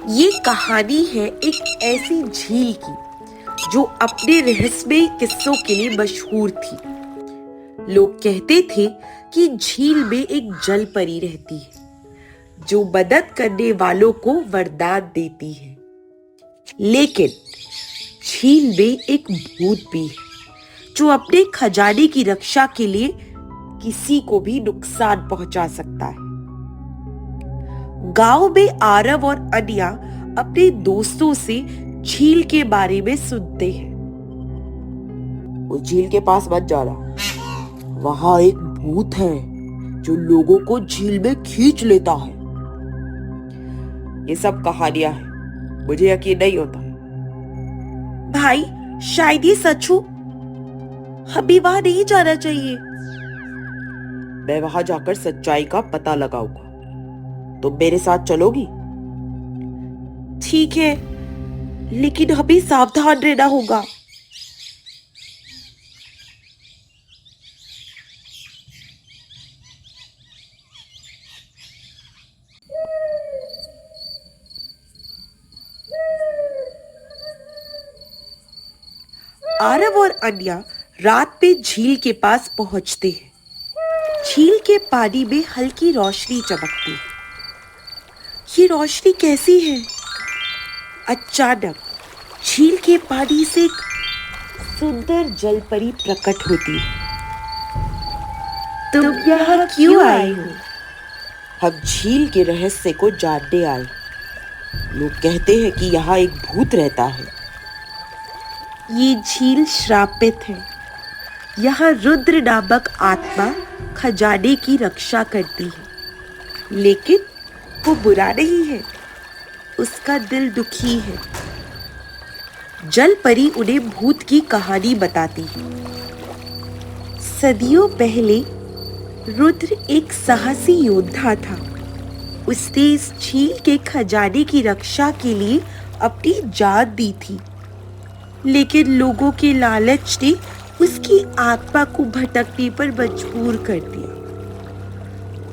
ये कहानी है एक ऐसी झील की जो अपने रहस्यमय किस्सों के लिए मशहूर थी। लोग कहते थे कि झील में एक जल परी रहती है जो मदद करने वालों को वरदान देती है। लेकिन झील में एक भूत भी है जो अपने खजाने की रक्षा के लिए किसी को भी नुकसान पहुंचा सकता है। गांव में आरव और अनिया अपने दोस्तों से झील के बारे में सुनते हैं। उस झील के पास मत जाना, वहां एक भूत है जो लोगों को झील में खींच लेता है। ये सब कहानियां हैं, मुझे यकीन नहीं होता। भाई, शायद ये सच हो। हमें वहां नहीं जाना चाहिए। मैं वहां जाकर सच्चाई का पता लगाऊंगा। तुम मेरे साथ चलोगी? ठीक है, लेकिन हमें सावधान रहना होगा। आरव और अन्या रात में झील के पास पहुंचते हैं। झील के पानी में हल्की रोशनी चमकती है। ये रोशनी कैसी है? अचानक झील के पानी से एक सुंदर जलपरी प्रकट होती है। तुम यहाँ क्यों आए हो? हम झील के रहस्य को जानने आए। लोग कहते हैं कि यहाँ एक भूत रहता है। ये झील श्रापित है। यहाँ रुद्र नामक आत्मा खजाने की रक्षा करती है, लेकिन वो बुरा नहीं है। उसका दिल दुखी है। जल परी उन्हें भूत की कहानी बताती है। सदियों पहले रुद्र एक साहसी योद्धा था। उसने इस झील के खजाने की रक्षा के लिए अपनी जान दी थी, लेकिन लोगों के लालच ने उसकी आत्मा को भटकने पर मजबूर कर दिया।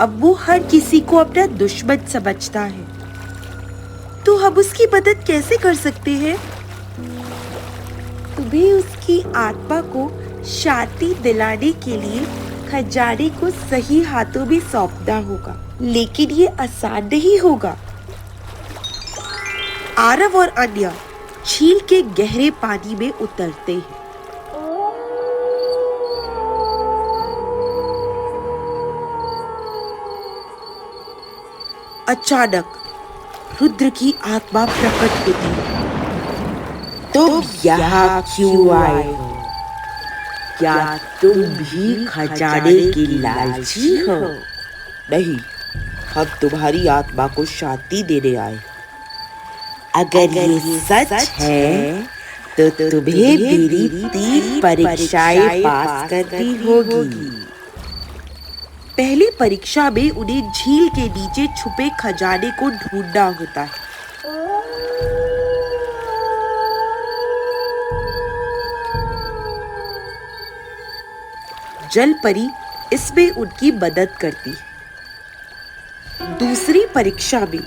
अब वो हर किसी को अपना दुश्मन समझता है। तो हम उसकी मदद कैसे कर सकते हैं? तुम्हें उसकी आत्मा को शांति दिलाने के लिए खजाने को सही हाथों में सौंपना होगा, लेकिन ये आसान नहीं होगा। आरव और अन्या झील के गहरे पानी में उतरते हैं। अचानक रुद्र की आत्मा प्रकट होती है। तुम यहाँ क्यों आए हो? क्या तुम भी खजाने की लालची हो? नहीं, हम तुम्हारी आत्मा को शांति देने आए। अगर ये सच है तो तुम्हें मेरी 3 परीक्षाएं पास करनी होगी। पहली परीक्षा में उन्हें झील के नीचे छुपे खजाने को ढूंढना होता है। जल परी इसमें उनकी मदद करती है। दूसरी परीक्षा में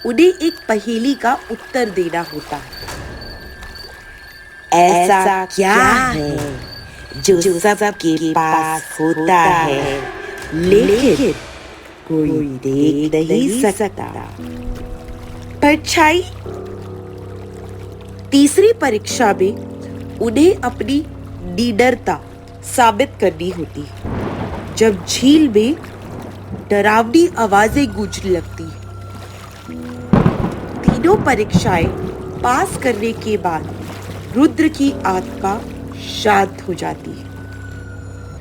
उन्हें एक पहेली का उत्तर देना होता है। ऐसा क्या है जो सबके पास होता है लेकिन कोई देख नहीं सकता? परछाई। तीसरी परीक्षा में उन्हें अपनी निडरता साबित करनी होती है। जब झील में डरावनी आवाजें गूंजने लगती है। तीनों परीक्षाएं पास करने के बाद रुद्र की आत्मा शांत हो जाती है।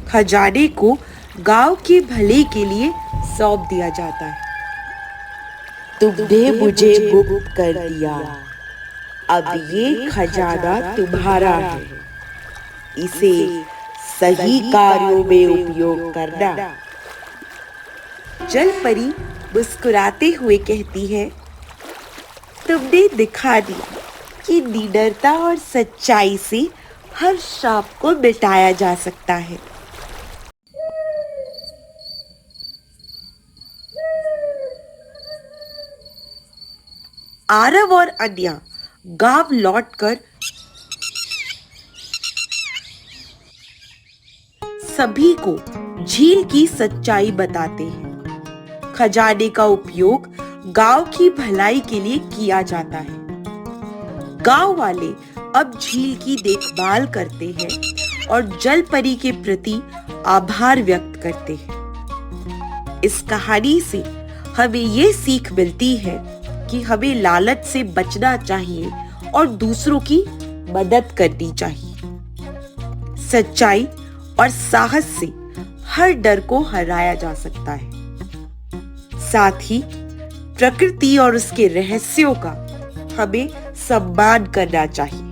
खजाने को गांव के भले के लिए सौंप दिया जाता है। तुमने मुझे मुक्त कर दिया। अब ये खजाना तुम्हारा है। इसे सही कार्यों में उपयोग करना। जल परी मुस्कुराते हुए कहती है, तुमने दिखा दिया कि निडरता और सच्चाई से हर श्राप को मिटाया जा सकता है। आरव और अन्या गांव लौटकर सभी को झील की सच्चाई बताते हैं। खजाने का उपयोग गांव की भलाई के लिए किया जाता है। गांव वाले अब झील की देखभाल करते हैं और जल परी के प्रति आभार व्यक्त करते हैं। इस कहानी से हमें ये सीख मिलती है कि हमें लालच से बचना चाहिए और दूसरों की मदद करनी चाहिए। सच्चाई और साहस से हर डर को हराया जा सकता है। साथ ही प्रकृति और उसके रहस्यों का हमें सम्मान करना चाहिए।